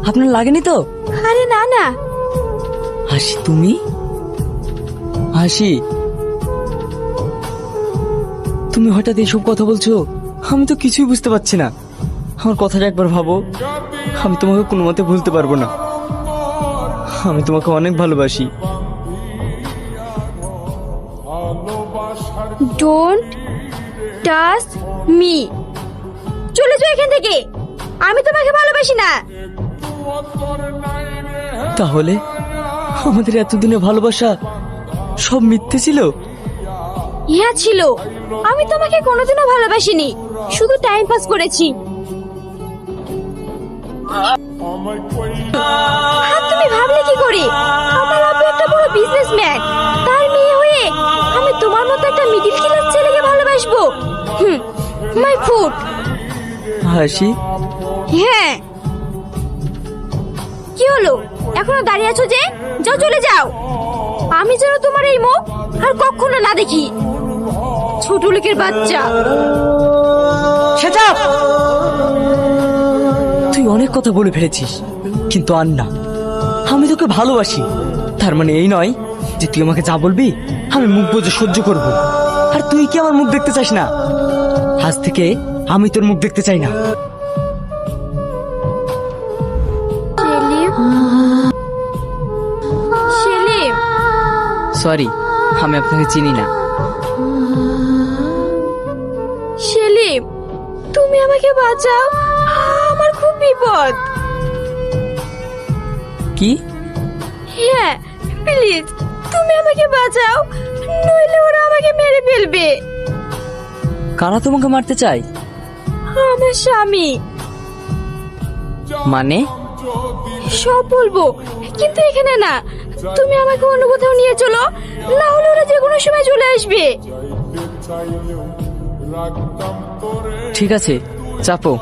আপনার লাগেনি তো? আরে না না। হাসি, তুমি? হাসি, তুমি হঠাৎ এইসব কথা বলছো? আমি তো কিছুই বুঝতে পারছি না। আমার কথাটা একবার ভাবো। আমি তোমাকে কোনো মতে ভুলতে পারবো না। আমি তোমাকে অনেক ভালোবাসি। Don't touch me. চলে যাও এখান থেকে। আমি তোমাকে ভালোবাসি না। তাহলে আমাদের এতদিনের ভালোবাসা সব মিথ্যে ছিল? হ্যাঁ ছিল। আমি তোমাকে কোনোদিনও ভালোবাসিনি, শুধু টাইম পাস করেছি। আর তুমি ভাবলে কি করে আমার আব্বু একটা বড় বিজনেসম্যান, তার মেয়ে হয়ে আমি তোমার মতো একটা মিডল ক্লাস ছেলেকে ভালোবাসবো? My food. হাসি, হ্যাঁ। কি হলো, এখনো দাঁড়িয়ে আছো যে? যাও, চলে যাও। আমি যেন তোমার এই মুখ আর কখনো না দেখি। ছোট লোকের বাচ্চা। সেটা তুই অনেক কথা বলে ফেলেছিস, কিন্তু আর না। আমি তোকে ভালোবাসি, তার মানে এই নয় যে তুই আমাকে যা বলবি আমি মুখ বুজে সহ্য করব। আর তুই কি আমার মুখ দেখতে চাস না? আজ থেকে আমি তোর মুখ দেখতে চাই না। সেলিম, সরি, আমি আপনাকে চিনি না। সেলিম, তুমি আমাকে বাঁচাও, আমার খুব বিপদ। কি? হ্যাঁ, প্লিজ তুমি আমাকে বাঁচাও, নইলে ওরা আমাকে মেরে ফেলবে। কারা তোমাকে মারতে চায়? আমার স্বামী। মানে? সব বলবো, কিন্তু এখানে না। তুমি আমাকে অন্য কোথাও নিয়ে চলো, না হলে ওরা যে কোনো সময় চলে আসবে। ঠিক আছে, চাপো।